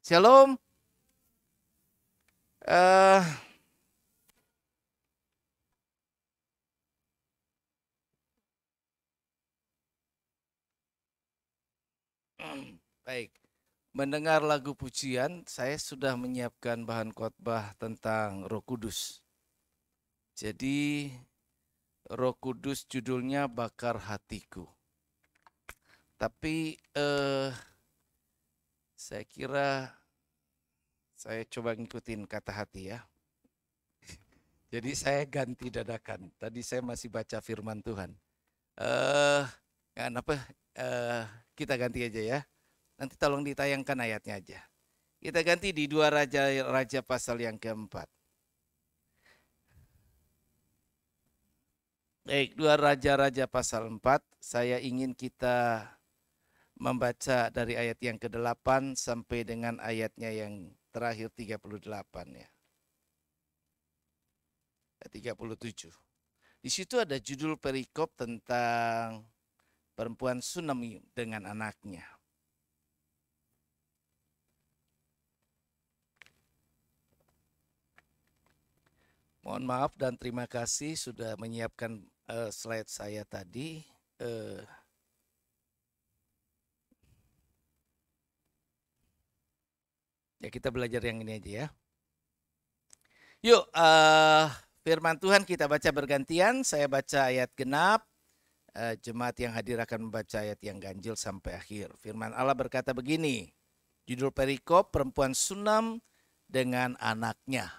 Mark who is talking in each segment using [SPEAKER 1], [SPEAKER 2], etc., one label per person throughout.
[SPEAKER 1] Shalom. eh Baik. Mendengar lagu pujian, saya sudah menyiapkan bahan khotbah tentang Roh Kudus. Jadi, Roh Kudus judulnya Bakar Hatiku. Tapi saya kira saya coba ngikutin kata hati ya. Jadi saya ganti dadakan. Tadi saya masih baca firman Tuhan. Eh, Kenapa? Kita ganti aja ya. Nanti tolong ditayangkan ayatnya aja. Kita ganti di 2 Raja pasal yang keempat. Baik, 2 Raja pasal 4. Saya ingin kita membaca dari ayat yang ke-8 sampai dengan ayatnya yang terakhir 38 ya. 37. Di situ ada judul perikop tentang perempuan Sunem dengan anaknya. Mohon maaf dan terima kasih sudah menyiapkan slide saya tadi. Ya kita belajar yang ini aja ya. Yuk, firman Tuhan kita baca bergantian. Saya baca ayat genap. Jemaat yang hadir akan membaca ayat yang ganjil sampai akhir. Firman Allah berkata begini. Judul perikop perempuan Sunam dengan anaknya.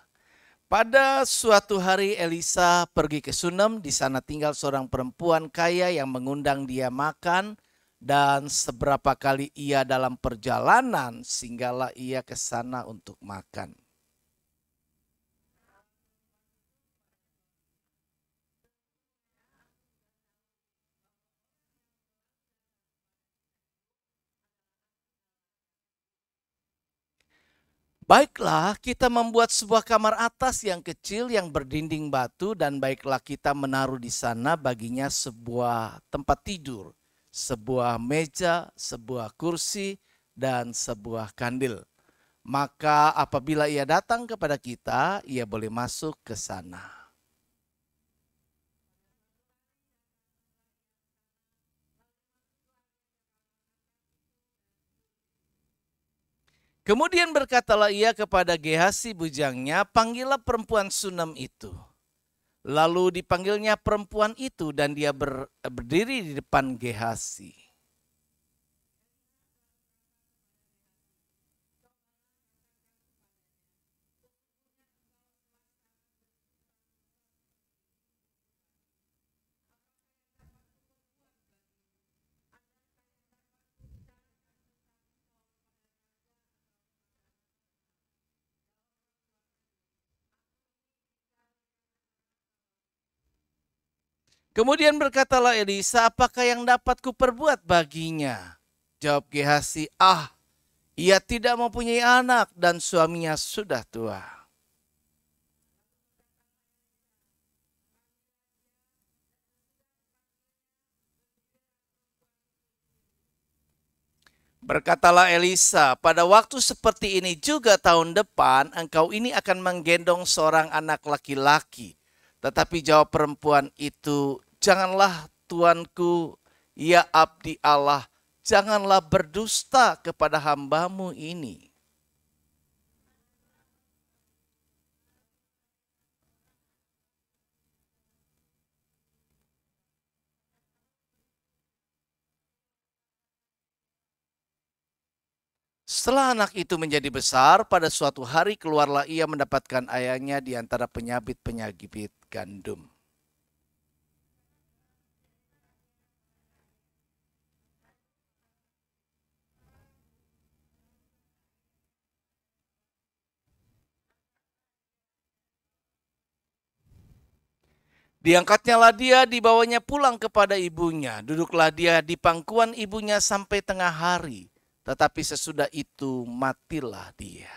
[SPEAKER 1] Pada suatu hari Elisa pergi ke Sunem, di sana tinggal seorang perempuan kaya yang mengundang dia makan, dan seberapa kali ia dalam perjalanan singgahlah ia ke sana untuk makan. Baiklah kita membuat sebuah kamar atas yang kecil yang berdinding batu, dan baiklah kita menaruh di sana baginya sebuah tempat tidur, sebuah meja, sebuah kursi, dan sebuah kandil. Maka apabila ia datang kepada kita, ia boleh masuk ke sana. Kemudian berkatalah ia kepada Gehasi bujangnya, panggillah perempuan Sunem itu. Lalu dipanggilnya perempuan itu dan dia berdiri di depan Gehasi. Kemudian berkatalah Elisa, apakah yang dapat kuperbuat baginya? Jawab Gehasi, ia tidak mempunyai anak dan suaminya sudah tua. Berkatalah Elisa, pada waktu seperti ini juga tahun depan engkau ini akan menggendong seorang anak laki-laki. Tetapi jawab perempuan itu, janganlah tuanku, ya abdi Allah, janganlah berdusta kepada hambamu ini. Setelah anak itu menjadi besar, pada suatu hari keluarlah ia mendapatkan ayahnya di antara penyabit-penyabit gandum. Diangkatnyalah dia, dibawanya pulang kepada ibunya. Duduklah dia di pangkuan ibunya sampai tengah hari. Tetapi sesudah itu matilah dia.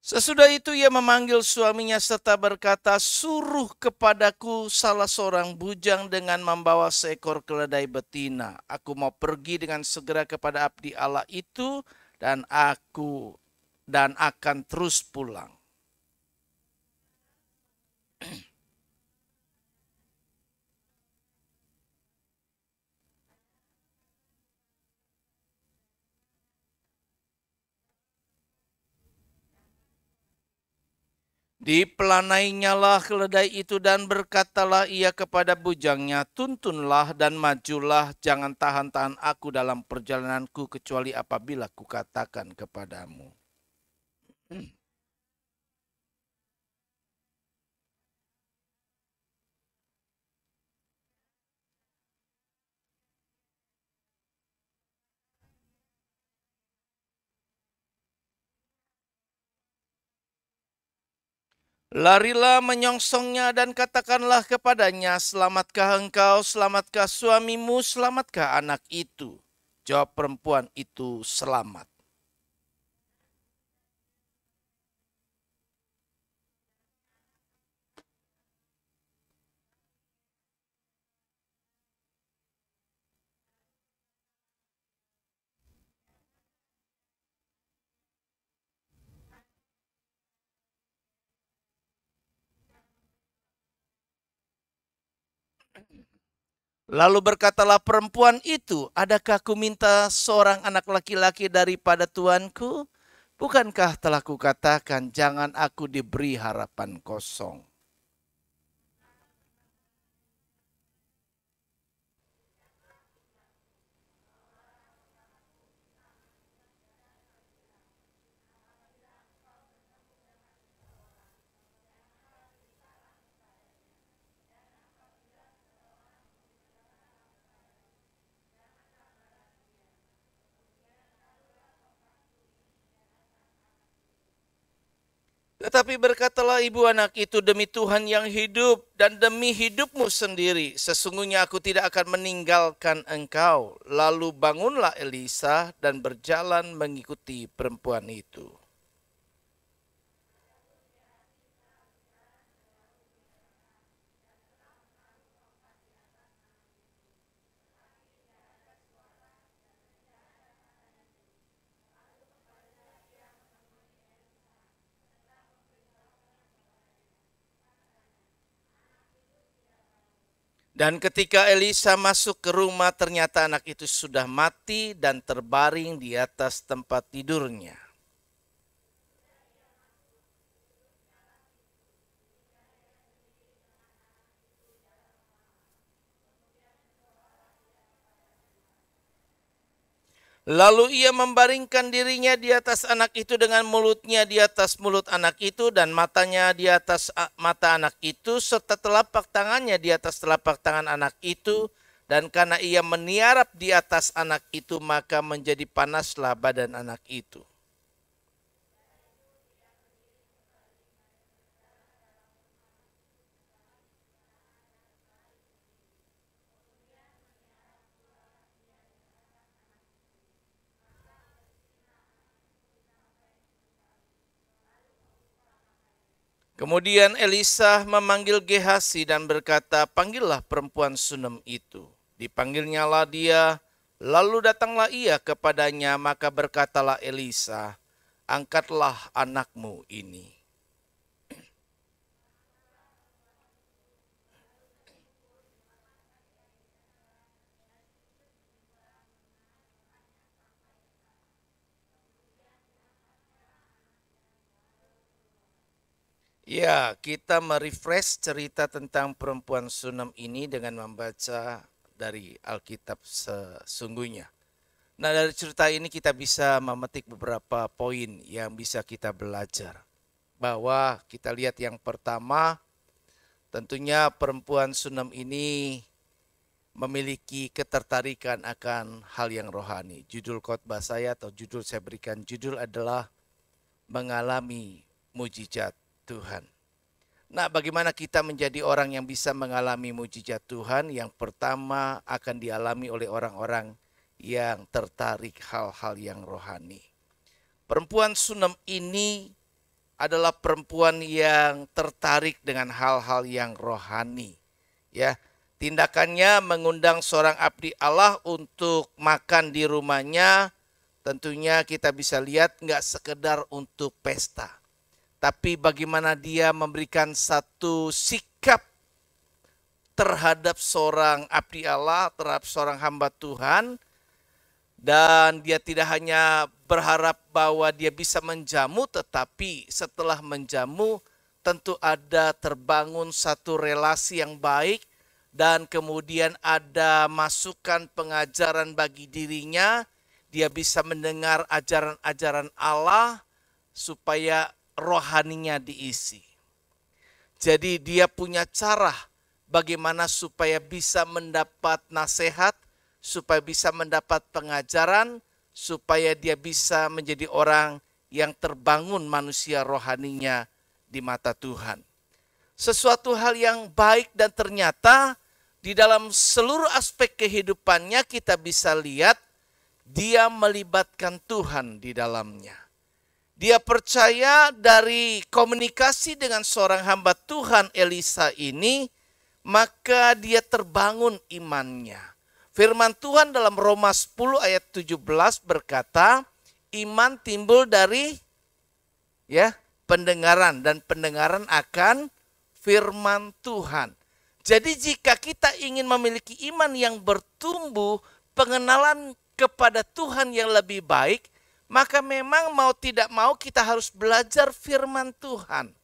[SPEAKER 1] Sesudah itu ia memanggil suaminya serta berkata, suruh kepadaku salah seorang bujang dengan membawa seekor keledai betina. Aku mau pergi dengan segera kepada abdi Allah itu dan akan terus pulang. Dipelanainyalah keledai itu dan berkatalah ia kepada bujangnya, tuntunlah dan majulah, jangan tahan-tahan aku dalam perjalananku kecuali apabila kukatakan kepadamu. Larilah menyongsongnya dan katakanlah kepadanya, selamatkah engkau, selamatkah suamimu, selamatkah anak itu? Jawab perempuan itu, selamat. Lalu berkatalah perempuan itu, adakah ku minta seorang anak laki-laki daripada tuanku? Bukankah telah kukatakan, jangan aku diberi harapan kosong. Tetapi berkatalah ibu anak itu, demi Tuhan yang hidup dan demi hidupmu sendiri, sesungguhnya aku tidak akan meninggalkan engkau. Lalu bangunlah Elisa dan berjalan mengikuti perempuan itu. Dan ketika Elisa masuk ke rumah, ternyata anak itu sudah mati dan terbaring di atas tempat tidurnya. Lalu ia membaringkan dirinya di atas anak itu dengan mulutnya di atas mulut anak itu dan matanya di atas mata anak itu serta telapak tangannya di atas telapak tangan anak itu, dan karena ia meniarap di atas anak itu maka menjadi panaslah badan anak itu. Kemudian Elisa memanggil Gehasi dan berkata, panggillah perempuan Sunem itu. Dipanggilnyalah dia, lalu datanglah ia kepadanya, maka berkatalah Elisa, angkatlah anakmu ini. Ya, kita merefresh cerita tentang perempuan Sunem ini dengan membaca dari Alkitab sesungguhnya. Nah, dari cerita ini kita bisa memetik beberapa poin yang bisa kita belajar. Bahwa kita lihat yang pertama, tentunya perempuan Sunem ini memiliki ketertarikan akan hal yang rohani. Judul khotbah saya atau judul saya berikan judul adalah mengalami mujizat Tuhan. Nah, bagaimana kita menjadi orang yang bisa mengalami mujizat Tuhan? Yang pertama akan dialami oleh orang-orang yang tertarik hal-hal yang rohani. Perempuan Sunem ini adalah perempuan yang tertarik dengan hal-hal yang rohani. Ya, tindakannya mengundang seorang abdi Allah untuk makan di rumahnya. Tentunya kita bisa lihat nggak sekedar untuk pesta, tapi bagaimana dia memberikan satu sikap terhadap seorang abdi Allah, terhadap seorang hamba Tuhan. Dan dia tidak hanya berharap bahwa dia bisa menjamu, tetapi setelah menjamu tentu ada terbangun satu relasi yang baik. Dan kemudian ada masukan pengajaran bagi dirinya. Dia bisa mendengar ajaran-ajaran Allah supaya rohaninya diisi. Jadi dia punya cara bagaimana supaya bisa mendapat nasihat, supaya bisa mendapat pengajaran, supaya dia bisa menjadi orang yang terbangun manusia rohaninya di mata Tuhan. Sesuatu hal yang baik, dan ternyata di dalam seluruh aspek kehidupannya kita bisa lihat dia melibatkan Tuhan di dalamnya. Dia percaya dari komunikasi dengan seorang hamba Tuhan Elisa ini, maka dia terbangun imannya. Firman Tuhan dalam Roma 10 ayat 17 berkata, iman timbul dari pendengaran, dan pendengaran akan firman Tuhan. Jadi jika kita ingin memiliki iman yang bertumbuh, pengenalan kepada Tuhan yang lebih baik, maka memang mau tidak mau kita harus belajar firman Tuhan.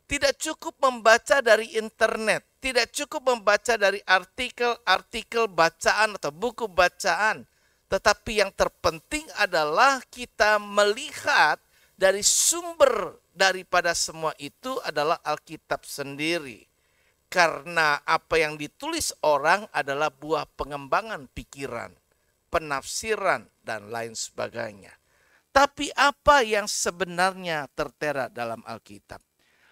[SPEAKER 1] Tidak cukup membaca dari internet, tidak cukup membaca dari artikel-artikel bacaan atau buku bacaan. Tetapi yang terpenting adalah kita melihat dari sumber daripada semua itu adalah Alkitab sendiri. Karena apa yang ditulis orang adalah buah pengembangan pikiran, penafsiran, dan lain sebagainya. Tapi apa yang sebenarnya tertera dalam Alkitab?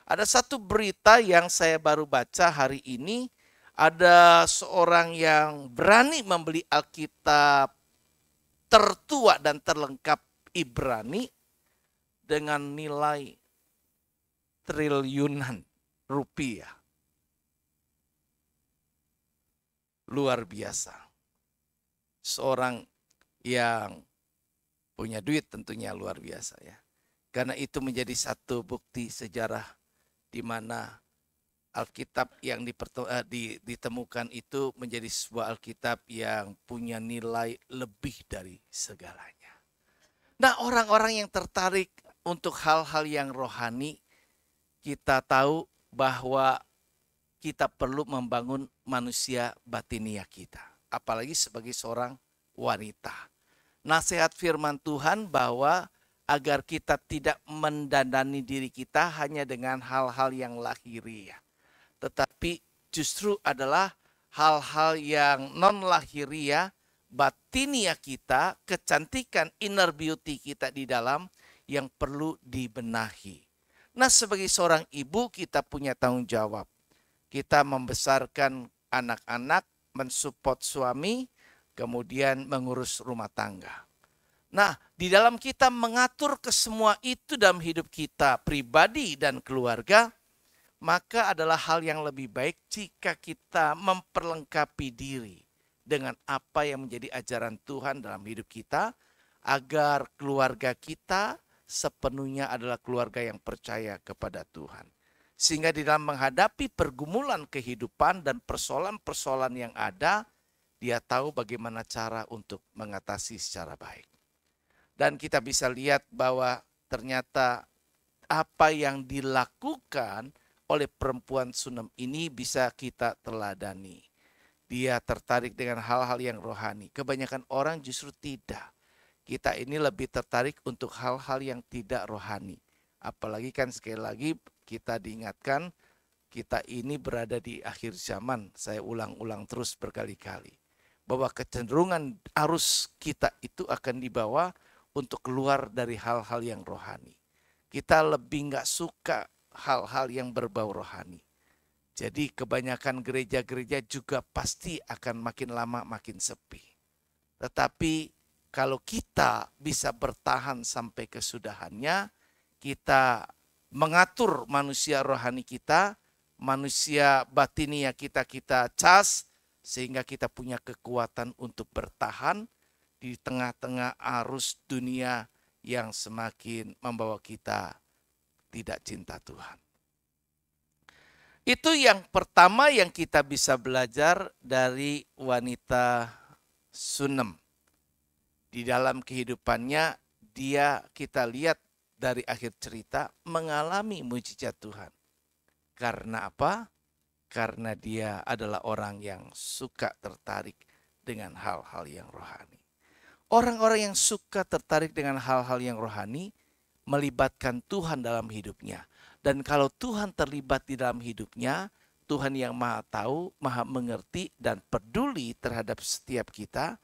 [SPEAKER 1] Ada satu berita yang saya baru baca hari ini. Ada seorang yang berani membeli Alkitab tertua dan terlengkap Ibrani dengan nilai triliunan rupiah. Luar biasa. Seorang yang punya duit tentunya luar biasa ya. Karena itu menjadi satu bukti sejarah di mana Alkitab yang ditemukan itu menjadi sebuah Alkitab yang punya nilai lebih dari segalanya. Nah, orang-orang yang tertarik untuk hal-hal yang rohani, kita tahu bahwa kita perlu membangun manusia batinia kita. Apalagi sebagai seorang wanita. Nasihat firman Tuhan bahwa agar kita tidak mendandani diri kita hanya dengan hal-hal yang lahiriah. Tetapi justru adalah hal-hal yang non lahiriah, batinia kita, kecantikan inner beauty kita di dalam yang perlu dibenahi. Nah, sebagai seorang ibu kita punya tanggung jawab. Kita membesarkan anak-anak, mensupport suami, kemudian mengurus rumah tangga. Nah, di dalam kita mengatur kesemua itu dalam hidup kita pribadi dan keluarga, maka adalah hal yang lebih baik jika kita memperlengkapi diri dengan apa yang menjadi ajaran Tuhan dalam hidup kita, agar keluarga kita sepenuhnya adalah keluarga yang percaya kepada Tuhan. Sehingga di dalam menghadapi pergumulan kehidupan dan persoalan-persoalan yang ada, dia tahu bagaimana cara untuk mengatasi secara baik. Dan kita bisa lihat bahwa ternyata apa yang dilakukan oleh perempuan Sunem ini bisa kita teladani. Dia tertarik dengan hal-hal yang rohani. Kebanyakan orang justru tidak. Kita ini lebih tertarik untuk hal-hal yang tidak rohani. Apalagi kan sekali lagi kita diingatkan, kita ini berada di akhir zaman. Saya ulang-ulang terus berkali-kali. Bahwa kecenderungan arus kita itu akan dibawa untuk keluar dari hal-hal yang rohani. Kita lebih gak suka hal-hal yang berbau rohani. Jadi kebanyakan gereja-gereja juga pasti akan makin lama makin sepi. Tetapi kalau kita bisa bertahan sampai kesudahannya, kita mengatur manusia rohani kita, manusia batinia kita cas, sehingga kita punya kekuatan untuk bertahan di tengah-tengah arus dunia yang semakin membawa kita tidak cinta Tuhan. Itu yang pertama yang kita bisa belajar dari wanita Sunem. Di dalam kehidupannya kita lihat dari akhir cerita mengalami mujizat Tuhan. Karena apa? Karena dia adalah orang yang suka tertarik dengan hal-hal yang rohani. Orang-orang yang suka tertarik dengan hal-hal yang rohani melibatkan Tuhan dalam hidupnya. Dan kalau Tuhan terlibat di dalam hidupnya, Tuhan yang maha tahu, maha mengerti, dan peduli terhadap setiap kita,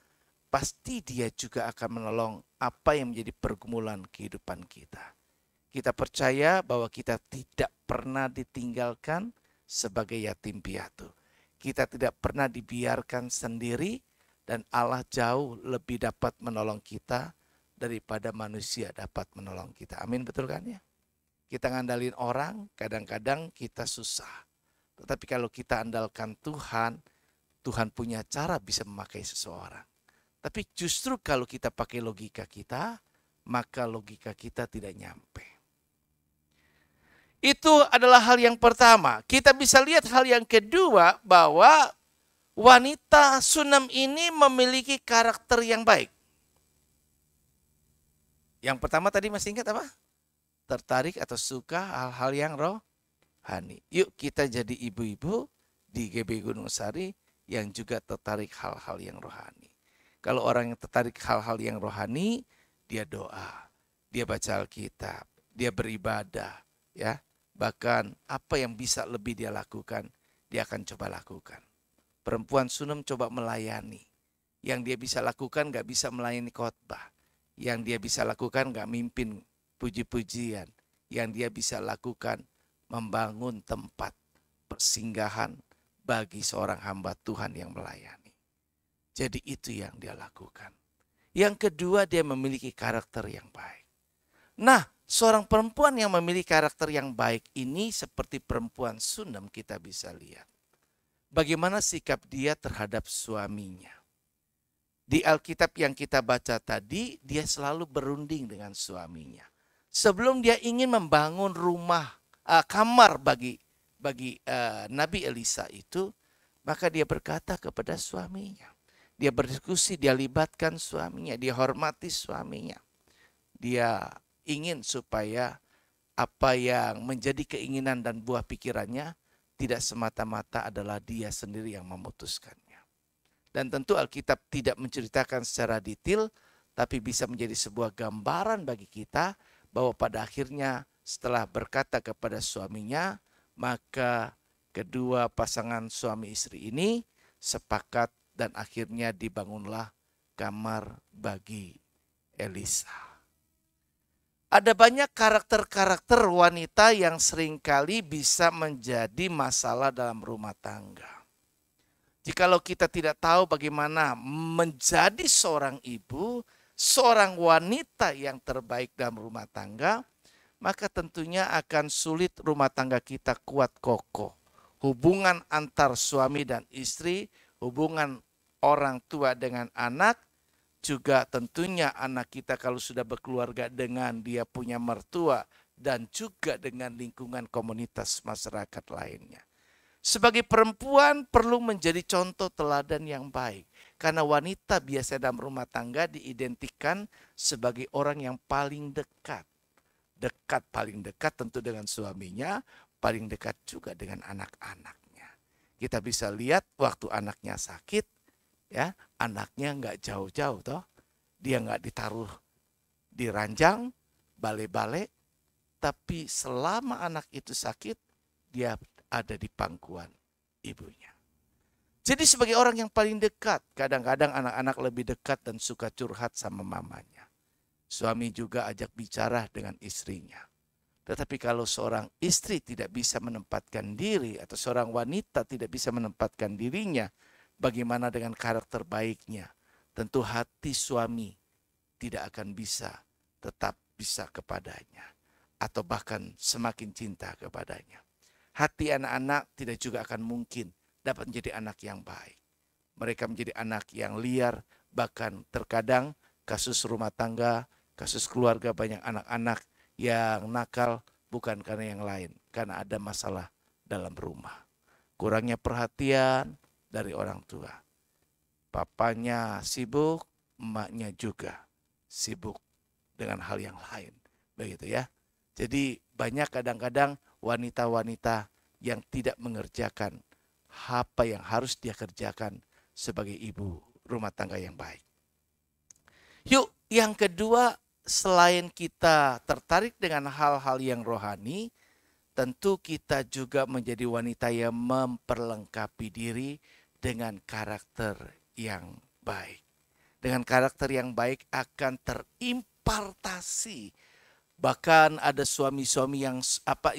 [SPEAKER 1] pasti dia juga akan menolong apa yang menjadi pergumulan kehidupan kita. Kita percaya bahwa kita tidak pernah ditinggalkan sebagai yatim piatu. Kita tidak pernah dibiarkan sendiri, dan Allah jauh lebih dapat menolong kita daripada manusia dapat menolong kita. Amin, betul kan ya? Kita ngandalin orang, kadang-kadang kita susah. Tetapi kalau kita andalkan Tuhan, Tuhan punya cara bisa memakai seseorang. Tapi justru kalau kita pakai logika kita, maka logika kita tidak nyampe. Itu adalah hal yang pertama. Kita bisa lihat hal yang kedua, bahwa wanita Sunem ini memiliki karakter yang baik. Yang pertama tadi masih ingat apa? Tertarik atau suka hal-hal yang rohani. Yuk kita jadi ibu-ibu di GB Gunung Sari yang juga tertarik hal-hal yang rohani. Kalau orang yang tertarik hal-hal yang rohani, dia doa, dia baca Alkitab, dia beribadah, ya. Bahkan apa yang bisa lebih dia lakukan, dia akan coba lakukan. Perempuan Sunem coba melayani. Yang dia bisa lakukan gak bisa melayani khotbah. Yang dia bisa lakukan gak mimpin puji-pujian. Yang dia bisa lakukan membangun tempat persinggahan bagi seorang hamba Tuhan yang melayani. Jadi itu yang dia lakukan. Yang kedua, dia memiliki karakter yang baik. Nah, seorang perempuan yang memiliki karakter yang baik ini seperti perempuan Sunem kita bisa lihat. Bagaimana sikap dia terhadap suaminya. Di Alkitab yang kita baca tadi, dia selalu berunding dengan suaminya. Sebelum dia ingin membangun kamar bagi Nabi Elisa itu, maka dia berkata kepada suaminya. Dia berdiskusi, dia libatkan suaminya, dia hormati suaminya. Dia ingin supaya apa yang menjadi keinginan dan buah pikirannya tidak semata-mata adalah dia sendiri yang memutuskannya. Dan tentu Alkitab tidak menceritakan secara detail, tapi bisa menjadi sebuah gambaran bagi kita bahwa pada akhirnya setelah berkata kepada suaminya, maka kedua pasangan suami istri ini sepakat dan akhirnya dibangunlah kamar bagi Elisa. Ada banyak karakter-karakter wanita yang seringkali bisa menjadi masalah dalam rumah tangga. Jikalau kita tidak tahu bagaimana menjadi seorang ibu, seorang wanita yang terbaik dalam rumah tangga, maka tentunya akan sulit rumah tangga kita kuat kokoh. Hubungan antar suami dan istri, hubungan orang tua dengan anak, juga tentunya anak kita kalau sudah berkeluarga dengan dia punya mertua, dan juga dengan lingkungan komunitas masyarakat lainnya. Sebagai perempuan perlu menjadi contoh teladan yang baik. Karena wanita biasa dalam rumah tangga diidentikan sebagai orang yang paling dekat. Paling dekat tentu dengan suaminya, paling dekat juga dengan anak-anaknya. Kita bisa lihat waktu anaknya sakit, ya, anaknya nggak jauh-jauh toh. Dia nggak ditaruh di ranjang, bale-bale, tapi selama anak itu sakit, dia ada di pangkuan ibunya. Jadi sebagai orang yang paling dekat, kadang-kadang anak-anak lebih dekat dan suka curhat sama mamanya. Suami juga ajak bicara dengan istrinya. Tetapi kalau seorang istri tidak bisa menempatkan diri, atau seorang wanita tidak bisa menempatkan dirinya, bagaimana dengan karakter baiknya? Tentu hati suami tidak akan bisa tetap bisa kepadanya. atau bahkan semakin cinta kepadanya. Hati anak-anak tidak juga akan mungkin dapat menjadi anak yang baik. Mereka menjadi anak yang liar, bahkan terkadang kasus rumah tangga, kasus keluarga banyak anak-anak yang nakal bukan karena yang lain, karena ada masalah dalam rumah. Kurangnya perhatian dari orang tua. Papanya sibuk, emaknya juga sibuk dengan hal yang lain. Begitu ya. Jadi banyak kadang-kadang wanita-wanita yang tidak mengerjakan apa yang harus dia kerjakan sebagai ibu rumah tangga yang baik. Yuk, yang kedua, selain kita tertarik dengan hal-hal yang rohani, tentu kita juga menjadi wanita yang memperlengkapi diri dengan karakter yang baik. Dengan karakter yang baik akan terimpartasi. Bahkan ada suami-suami yang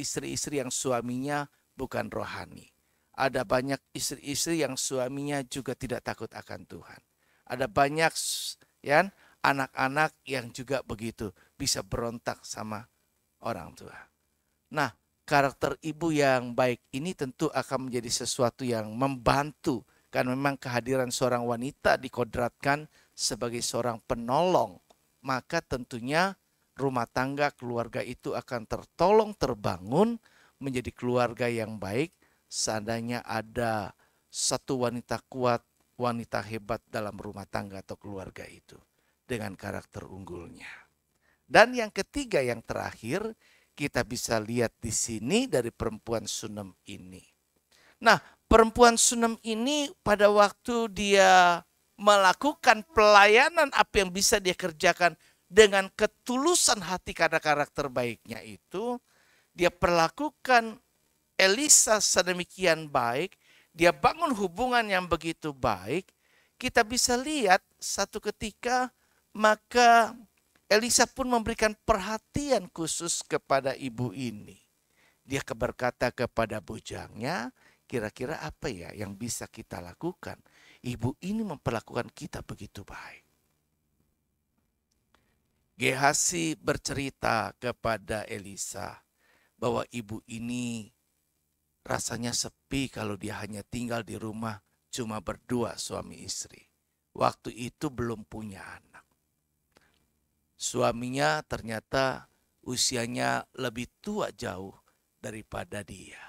[SPEAKER 1] istri-istri yang suaminya bukan rohani. Ada banyak istri-istri yang suaminya juga tidak takut akan Tuhan. Ada banyak ya anak-anak yang juga begitu, bisa berontak sama orang tua. Nah, karakter ibu yang baik ini tentu akan menjadi sesuatu yang membantu, karena memang kehadiran seorang wanita dikodratkan sebagai seorang penolong. Maka tentunya rumah tangga keluarga itu akan tertolong terbangun menjadi keluarga yang baik seandainya ada satu wanita kuat, wanita hebat dalam rumah tangga atau keluarga itu dengan karakter unggulnya. Dan yang ketiga, yang terakhir, kita bisa lihat di sini dari perempuan Sunem ini. Nah, perempuan Sunem ini pada waktu dia melakukan pelayanan apa yang bisa dia kerjakan dengan ketulusan hati karena karakter baiknya itu, dia perlakukan Elisa sedemikian baik, dia bangun hubungan yang begitu baik. Kita bisa lihat satu ketika maka Elisa pun memberikan perhatian khusus kepada ibu ini. Dia berkata kepada bujangnya, kira-kira apa ya yang bisa kita lakukan? Ibu ini memperlakukan kita begitu baik. Gehazi bercerita kepada Elisa bahwa ibu ini rasanya sepi kalau dia hanya tinggal di rumah cuma berdua suami istri. Waktu itu belum punya anak. Suaminya ternyata usianya lebih tua jauh daripada dia.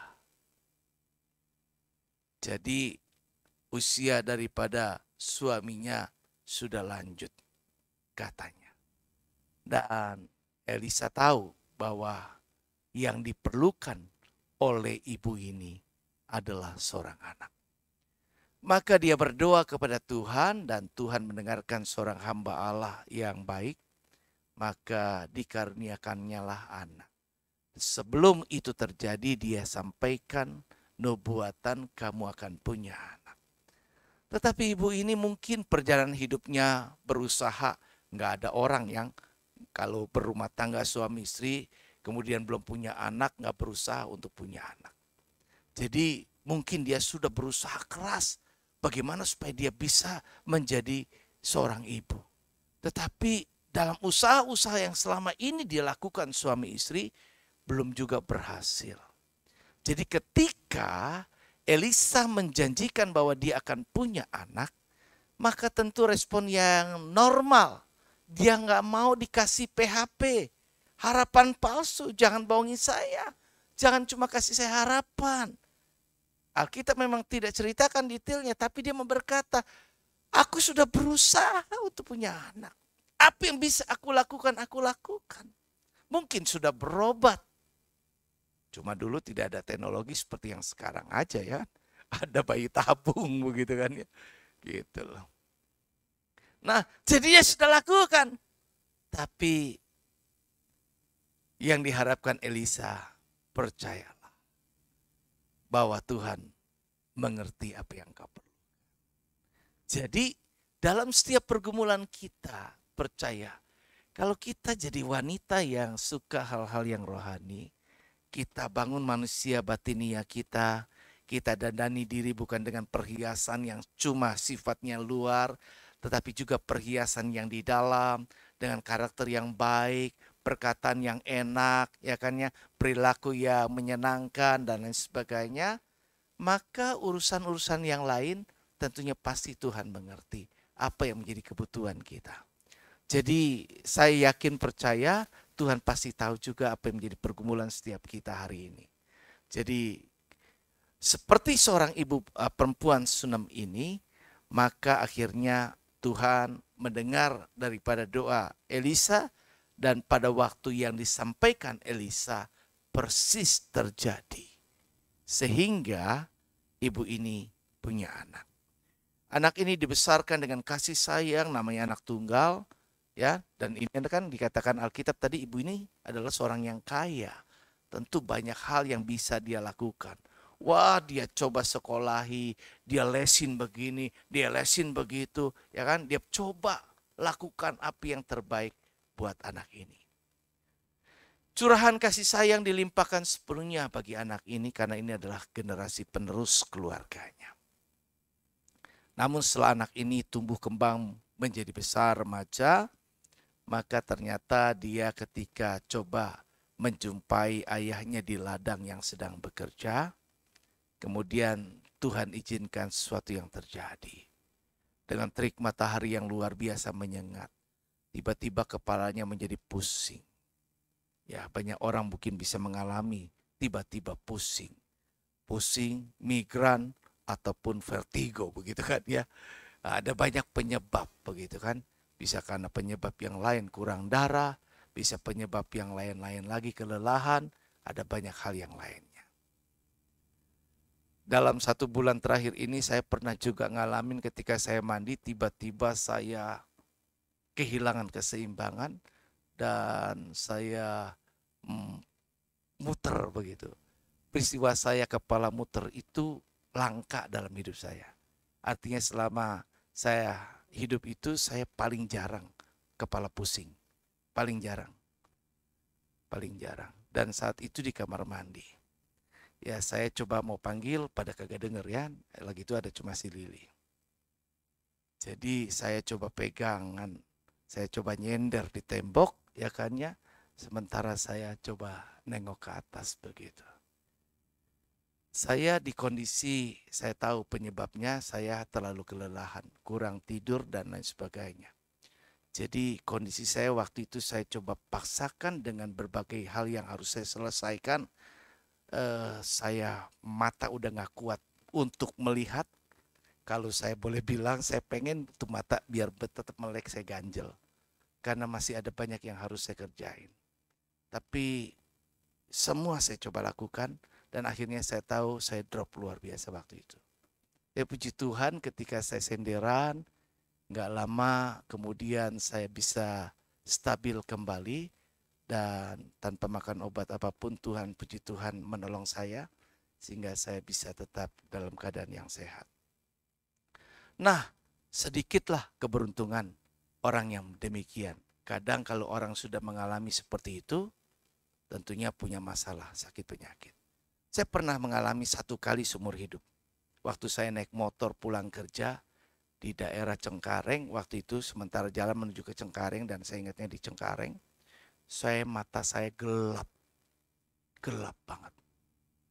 [SPEAKER 1] Jadi usia daripada suaminya sudah lanjut katanya. Dan Elisa tahu bahwa yang diperlukan oleh ibu ini adalah seorang anak. Maka dia berdoa kepada Tuhan dan Tuhan mendengarkan seorang hamba Allah yang baik. Maka dikaruniakannya lah anak. Sebelum itu terjadi dia sampaikan nubuatan kamu akan punya anak. Tetapi ibu ini mungkin perjalanan hidupnya berusaha. Nggak ada orang yang kalau berumah tangga suami istri kemudian belum punya anak nggak berusaha untuk punya anak. Jadi mungkin dia sudah berusaha keras bagaimana supaya dia bisa menjadi seorang ibu. Tetapi dalam usaha-usaha yang selama ini dilakukan suami istri belum juga berhasil. Jadi ketika Elisa menjanjikan bahwa dia akan punya anak, maka tentu respon yang normal. Dia nggak mau dikasih PHP, harapan palsu, jangan bohongin saya. Jangan cuma kasih saya harapan. Alkitab memang tidak ceritakan detailnya, tapi dia berkata, aku sudah berusaha untuk punya anak. Apa yang bisa aku lakukan, aku lakukan. Mungkin sudah berobat. Cuma dulu tidak ada teknologi seperti yang sekarang aja ya. Ada bayi tabung begitu kan ya. Gitu loh. Nah, jadi dia sudah lakukan. Tapi yang diharapkan Elisa, percayalah bahwa Tuhan mengerti apa yang kau perlu. Jadi dalam setiap pergumulan kita, percaya, kalau kita jadi wanita yang suka hal-hal yang rohani, kita bangun manusia batinia kita dandani diri bukan dengan perhiasan yang cuma sifatnya luar, tetapi juga perhiasan yang di dalam, dengan karakter yang baik, perkataan yang enak, ya kan ya, perilaku yang menyenangkan dan lain sebagainya, maka urusan-urusan yang lain tentunya pasti Tuhan mengerti apa yang menjadi kebutuhan kita. Jadi saya yakin percaya Tuhan pasti tahu juga apa yang menjadi pergumulan setiap kita hari ini. Jadi seperti seorang ibu perempuan Sunem ini, maka akhirnya Tuhan mendengar daripada doa Elisa, dan pada waktu yang disampaikan Elisa persis terjadi. Sehingga ibu ini punya anak. Anak ini dibesarkan dengan kasih sayang, namanya anak tunggal, ya. Dan ini kan dikatakan Alkitab tadi, ibu ini adalah seorang yang kaya. Tentu banyak hal yang bisa dia lakukan. Wah, dia coba sekolahi, dia lesin begini, dia lesin begitu, ya kan? Dia coba lakukan apa yang terbaik buat anak ini. Curahan kasih sayang dilimpahkan sepenuhnya bagi anak ini karena ini adalah generasi penerus keluarganya. Namun setelah anak ini tumbuh kembang menjadi besar remaja, maka ternyata dia ketika coba menjumpai ayahnya di ladang yang sedang bekerja, kemudian Tuhan izinkan sesuatu yang terjadi. Dengan terik matahari yang luar biasa menyengat, tiba-tiba kepalanya menjadi pusing. Ya, banyak orang mungkin bisa mengalami tiba-tiba pusing. Pusing, migran, ataupun vertigo begitu kan ya. Ada banyak penyebab begitu kan. Bisa karena penyebab yang lain kurang darah, bisa penyebab yang lain-lain lagi kelelahan, ada banyak hal yang lainnya. Dalam 1 bulan terakhir ini saya pernah juga ngalamin ketika saya mandi tiba-tiba saya kehilangan keseimbangan dan saya muter begitu. Peristiwa saya kepala muter itu langka dalam hidup saya. Artinya selama saya hidup itu saya paling jarang kepala pusing. Paling jarang. Paling jarang. Dan saat itu di kamar mandi. Ya saya coba mau panggil pada kagak denger ya. Lagi itu ada cuma si Lili. Jadi saya coba pegangan. Saya coba nyender di tembok ya kan ya. Sementara saya coba nengok ke atas begitu. Saya di kondisi, saya tahu penyebabnya saya terlalu kelelahan, kurang tidur dan lain sebagainya. Jadi kondisi saya waktu itu saya coba paksakan dengan berbagai hal yang harus saya selesaikan. Saya mata udah gak kuat untuk melihat. Kalau saya boleh bilang saya pengen tuh mata biar tetap melek saya ganjel. Karena masih ada banyak yang harus saya kerjain. Tapi semua saya coba lakukan dan akhirnya saya tahu saya drop luar biasa waktu itu. Ya puji Tuhan ketika saya senderan, gak lama kemudian saya bisa stabil kembali dan tanpa makan obat apapun Tuhan, puji Tuhan menolong saya sehingga saya bisa tetap dalam keadaan yang sehat. Nah, sedikitlah keberuntungan orang yang demikian. Kadang kalau orang sudah mengalami seperti itu, tentunya punya masalah sakit penyakit. Saya pernah mengalami 1 kali seumur hidup. Waktu saya naik motor pulang kerja di daerah Cengkareng, waktu itu sementara jalan menuju ke Cengkareng dan saya ingatnya di Cengkareng, mata saya gelap. Gelap banget.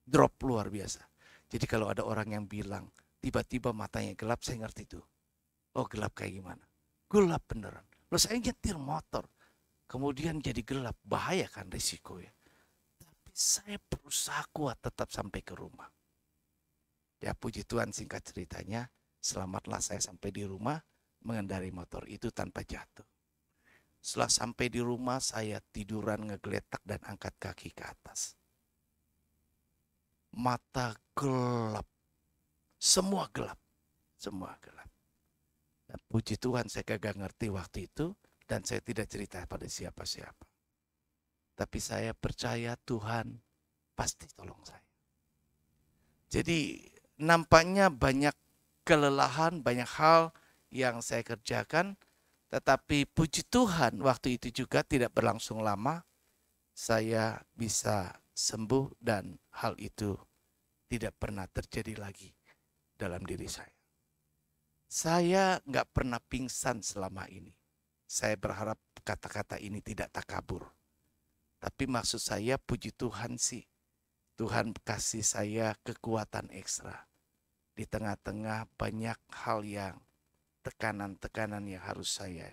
[SPEAKER 1] Drop luar biasa. Jadi kalau ada orang yang bilang tiba-tiba matanya gelap, saya ngerti tuh. Oh gelap kayak gimana? Gelap beneran. Loh saya nyetir motor. Kemudian jadi gelap, bahaya kan risiko ya. Tapi saya berusaha kuat tetap sampai ke rumah. Ya puji Tuhan singkat ceritanya, selamatlah saya sampai di rumah mengendarai motor itu tanpa jatuh. Setelah sampai di rumah saya tiduran ngegeletak dan angkat kaki ke atas. Mata gelap, semua gelap, semua gelap. Dan puji Tuhan saya kagak ngerti waktu itu. Dan saya tidak cerita pada siapa-siapa. Tapi saya percaya Tuhan pasti tolong saya. Jadi nampaknya banyak kelelahan, banyak hal yang saya kerjakan. Tetapi puji Tuhan waktu itu juga tidak berlangsung lama. Saya bisa sembuh dan hal itu tidak pernah terjadi lagi dalam diri saya. Saya nggak pernah pingsan selama ini. Saya berharap kata-kata ini tidak takabur. Tapi maksud saya puji Tuhan sih. Tuhan kasih saya kekuatan ekstra. Di tengah-tengah banyak hal yang tekanan-tekanan yang harus saya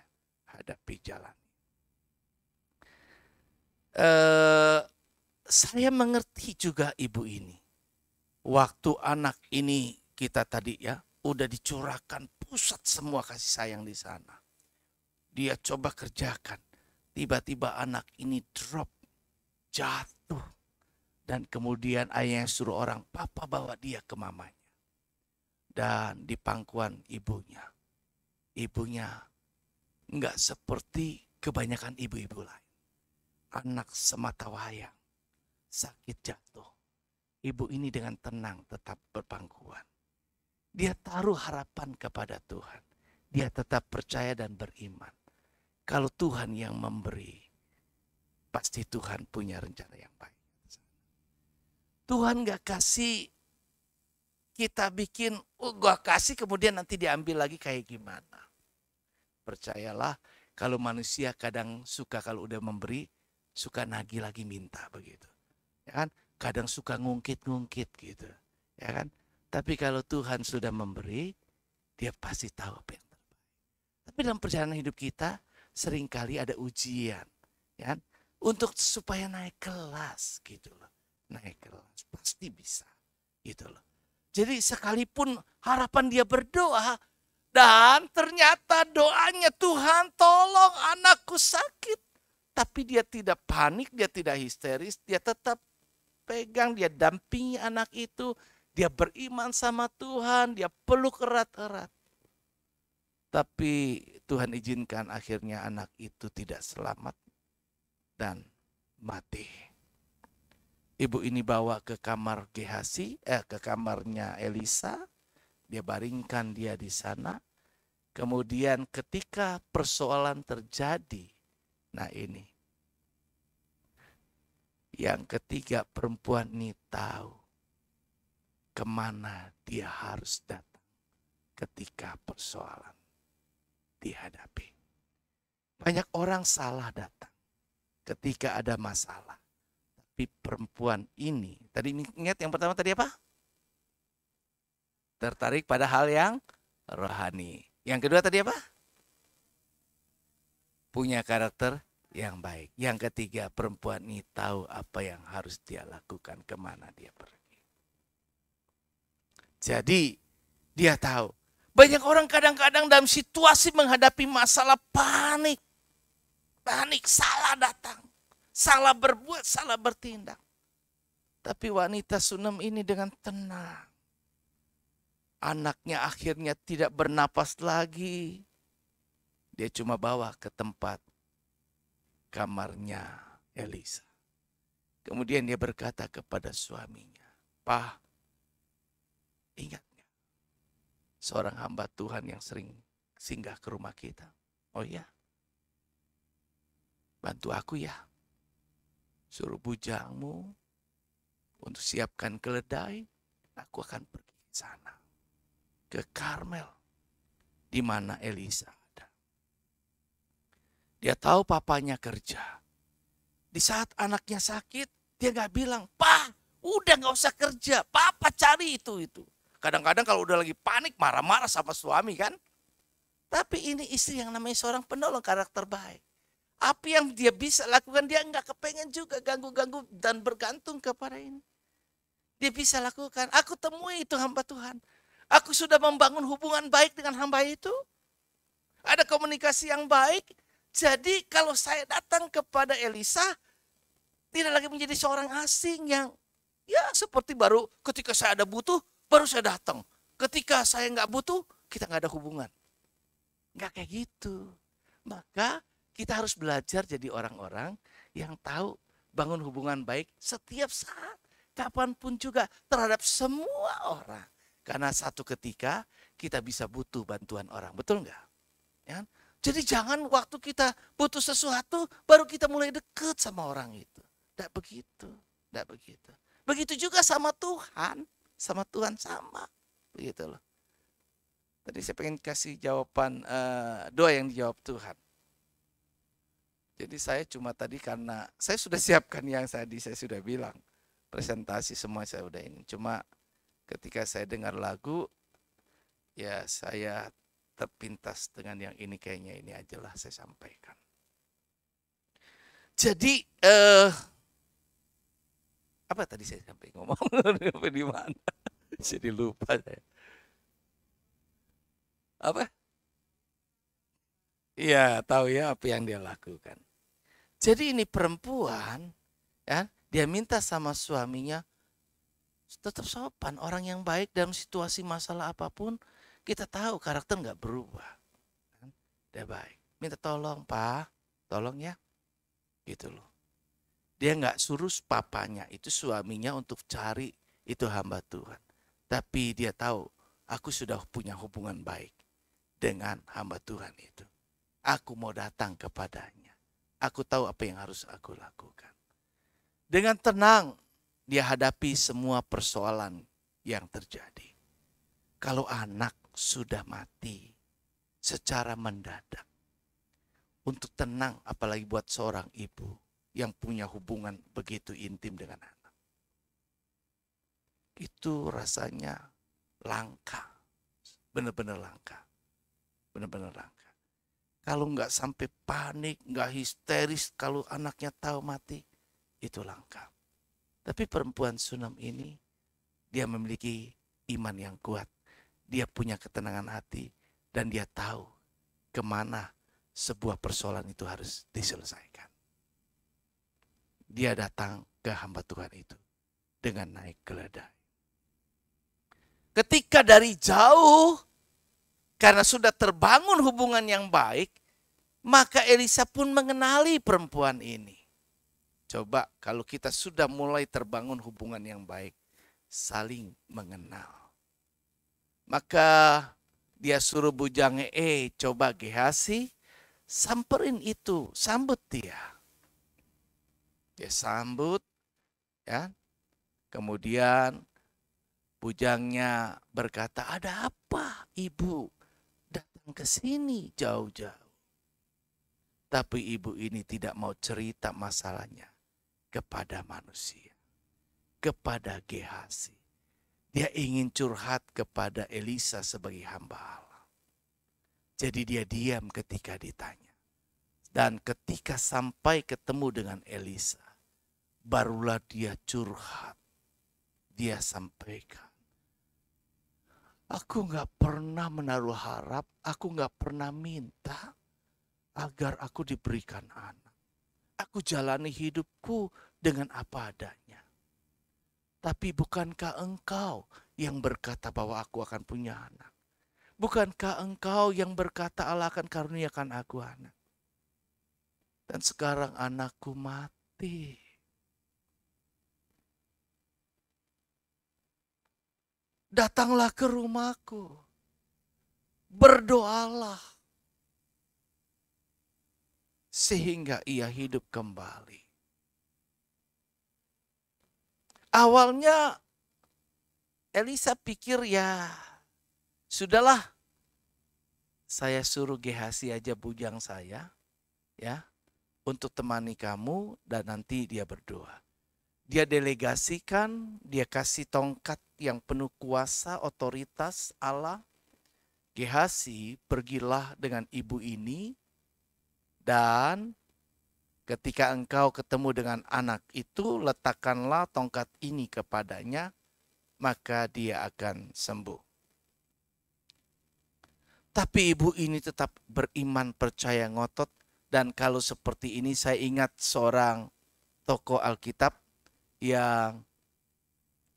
[SPEAKER 1] hadapi jalan. Saya mengerti juga ibu ini. Waktu anak ini kita tadi ya, udah dicurahkan pusat semua kasih sayang di sana. Dia coba kerjakan. Tiba-tiba anak ini drop, jatuh. Dan kemudian ayahnya suruh orang, papa bawa dia ke mamanya. Dan di pangkuan ibunya. Ibunya enggak seperti kebanyakan ibu-ibu lain. Anak semata wayang, sakit jatuh. Ibu ini dengan tenang tetap berpangkuan. Dia taruh harapan kepada Tuhan. Dia tetap percaya dan beriman. Kalau Tuhan yang memberi, pasti Tuhan punya rencana yang baik. Tuhan gak kasih kita bikin, gua kasih kemudian nanti diambil lagi kayak gimana. Percayalah, kalau manusia kadang suka kalau udah memberi, suka nagih lagi minta begitu. Ya kan? Kadang suka ngungkit-ngungkit gitu. Ya kan? Tapi kalau Tuhan sudah memberi, dia pasti tahu apa yang terbaik. Tapi dalam perjalanan hidup kita, seringkali ada ujian. Ya kan? Untuk supaya naik kelas gitu loh. Naik kelas, pasti bisa. Gitu loh. Jadi sekalipun harapan dia berdoa, dan ternyata doanya, Tuhan tolong anakku sakit. Tapi dia tidak panik, dia tidak histeris, dia tetap pegang, dia dampingi anak itu. Dia beriman sama Tuhan, dia peluk erat-erat. Tapi Tuhan izinkan akhirnya anak itu tidak selamat dan mati. Ibu ini bawa ke kamar Gehazi, ke kamarnya Elisa. Dia baringkan dia di sana. Kemudian ketika persoalan terjadi, nah ini. Yang ketiga, perempuan ini tahu kemana dia harus datang ketika persoalan dihadapi. Banyak orang salah datang ketika ada masalah. Tapi perempuan ini, tadi ingat yang pertama tadi apa? Tertarik pada hal yang rohani. Yang kedua tadi apa? Punya karakter yang baik. Yang ketiga, perempuan ini tahu apa yang harus dia lakukan, kemana dia pergi. Jadi, dia tahu. Banyak orang kadang-kadang dalam situasi menghadapi masalah panik. Panik, salah datang. Salah berbuat, salah bertindak. Tapi wanita Sunem ini dengan tenang. Anaknya akhirnya tidak bernapas lagi. Dia cuma bawa ke tempat kamarnya Elisa. Kemudian dia berkata kepada suaminya, "Pak, ingat gak seorang hamba Tuhan yang sering singgah ke rumah kita? Oh ya, bantu aku ya. Suruh bujangmu untuk siapkan keledai, aku akan pergi ke sana. Ke Karmel, di mana Elisa ada." Dia tahu papanya kerja. Di saat anaknya sakit, dia gak bilang, "Pak, udah gak usah kerja, papa cari itu." Kadang-kadang kalau udah lagi panik, marah-marah sama suami kan. Tapi ini istri yang namanya seorang penolong, karakter baik. Apa yang dia bisa lakukan, dia nggak kepengen juga ganggu-ganggu dan bergantung kepada ini. Dia bisa lakukan, aku temui itu hamba Tuhan. Aku sudah membangun hubungan baik dengan hamba itu. Ada komunikasi yang baik. Jadi kalau saya datang kepada Elisa, tidak lagi menjadi seorang asing yang ya seperti baru ketika saya ada butuh, baru saya datang. Ketika saya nggak butuh, kita nggak ada hubungan. Nggak kayak gitu. Maka kita harus belajar jadi orang-orang yang tahu bangun hubungan baik setiap saat, kapanpun juga terhadap semua orang. Karena satu ketika kita bisa butuh bantuan orang, betul nggak? Ya? Jadi jangan waktu kita butuh sesuatu baru kita mulai deket sama orang itu. Tidak begitu, tidak begitu. Begitu juga sama Tuhan, sama Tuhan sama, begitu loh. Tadi saya pengen kasih jawaban doa yang dijawab Tuhan. Jadi saya cuma tadi karena saya sudah siapkan yang tadi saya sudah bilang. Presentasi semua saya udah ini. Cuma ketika saya dengar lagu, ya saya terpintas dengan yang ini, kayaknya ini aja lah saya sampaikan. Jadi apa tadi saya sampai ngomong di mana? Jadi lupa saya. Apa? Iya, tahu ya apa yang dia lakukan. Jadi ini perempuan, ya, dia minta sama suaminya tetap sopan, orang yang baik dalam situasi masalah apapun, kita tahu karakter nggak berubah. Dia baik. Minta tolong, Pak, tolong ya, gitu loh. Dia nggak suruh papanya, itu suaminya untuk cari itu hamba Tuhan. Tapi dia tahu, aku sudah punya hubungan baik dengan hamba Tuhan itu. Aku mau datang kepadanya. Aku tahu apa yang harus aku lakukan. Dengan tenang, dia hadapi semua persoalan yang terjadi. Kalau anak sudah mati secara mendadak, untuk tenang apalagi buat seorang ibu yang punya hubungan begitu intim dengan anak. Itu rasanya langka. Benar-benar langka. Benar-benar langka. Kalau nggak sampai panik, nggak histeris kalau anaknya tahu mati, itu langka. Tapi perempuan Sunam ini, dia memiliki iman yang kuat. Dia punya ketenangan hati dan dia tahu kemana sebuah persoalan itu harus diselesaikan. Dia datang ke hamba Tuhan itu dengan naik keledai. Ketika dari jauh, karena sudah terbangun hubungan yang baik, maka Elisa pun mengenali perempuan ini. Coba kalau kita sudah mulai terbangun hubungan yang baik, saling mengenal. Maka dia suruh bujangnya, coba Gehasi, samperin itu, sambut dia. Dia sambut, ya. Kemudian bujangnya berkata, ada apa ibu datang ke sini jauh-jauh? Tapi ibu ini tidak mau cerita masalahnya kepada manusia, kepada Gehasi. Dia ingin curhat kepada Elisa sebagai hamba Allah. Jadi dia diam ketika ditanya. Dan ketika sampai ketemu dengan Elisa, barulah dia curhat. Dia sampaikan, aku gak pernah menaruh harap, aku gak pernah minta agar aku diberikan anak. Aku jalani hidupku dengan apa adanya. Tapi bukankah engkau yang berkata bahwa aku akan punya anak? Bukankah engkau yang berkata Allah akan karuniakan aku anak? Dan sekarang anakku mati. Datanglah ke rumahku. Berdoalah. Sehingga ia hidup kembali. Awalnya Elisa pikir ya sudahlah. Saya suruh Gehasi aja bujang saya. Ya. Untuk temani kamu dan nanti dia berdoa. Dia delegasikan, dia kasih tongkat yang penuh kuasa, otoritas Allah. Gehasi, pergilah dengan ibu ini dan ketika engkau ketemu dengan anak itu, letakkanlah tongkat ini kepadanya, maka dia akan sembuh. Tapi ibu ini tetap beriman, percaya, ngotot. Dan kalau seperti ini saya ingat seorang tokoh Alkitab yang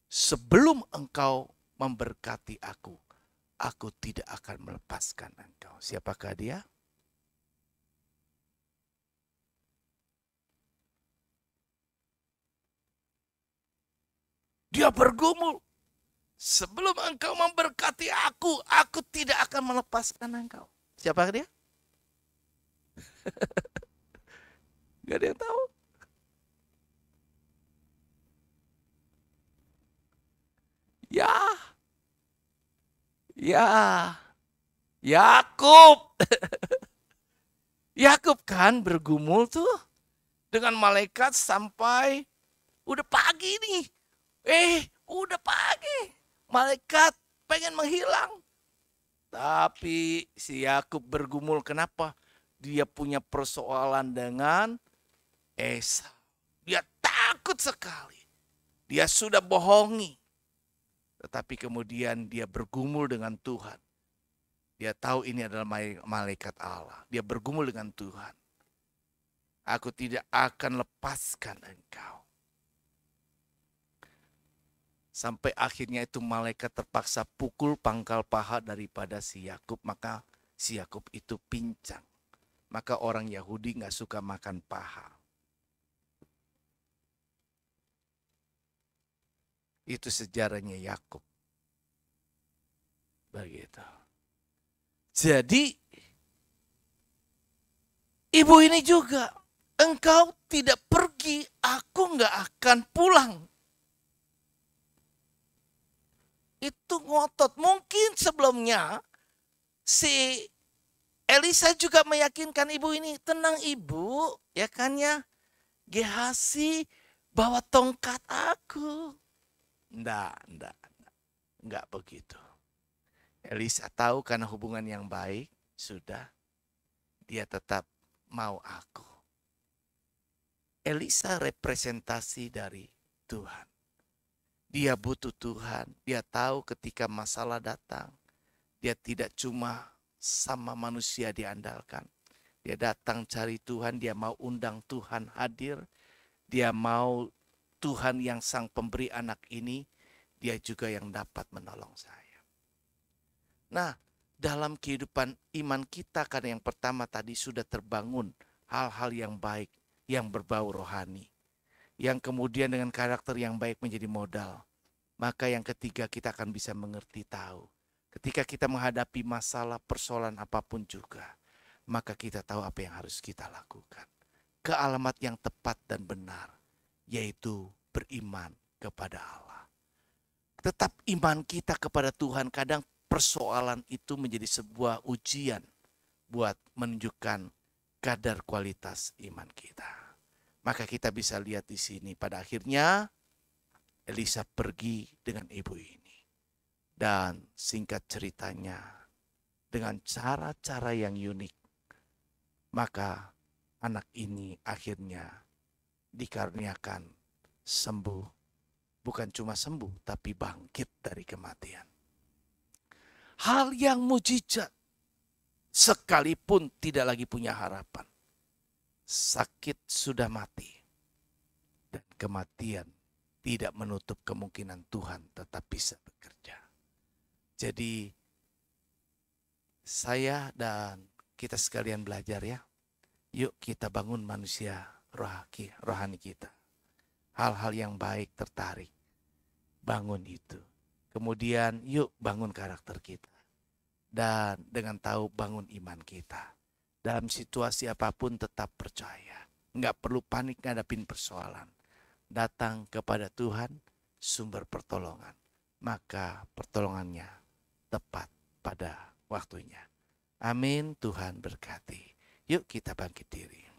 [SPEAKER 1] sebelum engkau memberkati aku tidak akan melepaskan engkau. Siapakah dia? Dia bergumul, sebelum engkau memberkati aku tidak akan melepaskan engkau. Siapa dia? Gak ada yang tahu. Ya, Yakub. Yakub kan bergumul tuh dengan malaikat sampai udah pagi nih. Udah pagi. Malaikat pengen menghilang. Tapi si Yakub bergumul, kenapa? Dia punya persoalan dengan Esau. Dia takut sekali. Dia sudah bohongi. Tetapi kemudian dia bergumul dengan Tuhan. Dia tahu ini adalah malaikat Allah. Dia bergumul dengan Tuhan. Aku tidak akan lepaskan engkau. Sampai akhirnya itu malaikat terpaksa pukul pangkal paha daripada si Yakub. Maka si Yakub itu pincang. Maka orang Yahudi gak suka makan paha. Itu sejarahnya Yakub. Begitu. Jadi ibu ini juga, engkau tidak pergi, aku gak akan pulang. Itu ngotot. Mungkin sebelumnya si Elisa juga meyakinkan ibu ini, tenang ibu, ya kan ya. Gehazi bawa tongkat aku. Enggak begitu. Elisa tahu karena hubungan yang baik, sudah dia tetap mau aku. Elisa representasi dari Tuhan. Dia butuh Tuhan. Dia tahu ketika masalah datang, dia tidak cuma sama manusia diandalkan. Dia datang cari Tuhan, dia mau undang Tuhan hadir. Dia mau Tuhan yang sang pemberi anak ini, dia juga yang dapat menolong saya. Nah, dalam kehidupan iman kita, karena yang pertama tadi sudah terbangun hal-hal yang baik, yang berbau rohani. Yang kemudian dengan karakter yang baik menjadi modal. Maka yang ketiga kita akan bisa mengerti tahu. Ketika kita menghadapi masalah persoalan apapun juga, maka kita tahu apa yang harus kita lakukan. Ke alamat yang tepat dan benar, yaitu beriman kepada Allah. Tetap iman kita kepada Tuhan, kadang persoalan itu menjadi sebuah ujian buat menunjukkan kadar kualitas iman kita. Maka kita bisa lihat di sini pada akhirnya Elisa pergi dengan ibu ini. Dan singkat ceritanya dengan cara-cara yang unik, maka anak ini akhirnya dikaruniakan sembuh. Bukan cuma sembuh, tapi bangkit dari kematian. Hal yang mujizat, sekalipun tidak lagi punya harapan. Sakit sudah mati. Dan kematian tidak menutup kemungkinan Tuhan tetap bisa bekerja. Jadi saya dan kita sekalian belajar ya. Yuk kita bangun manusia rohani kita. Hal-hal yang baik tertarik. Bangun itu. Kemudian yuk bangun karakter kita. Dan dengan tahu bangun iman kita. Dalam situasi apapun tetap percaya. Enggak perlu panik ngadapin persoalan. Datang kepada Tuhan sumber pertolongan. Maka pertolongannya tepat pada waktunya. Amin. Tuhan berkati. Yuk kita bangkit diri.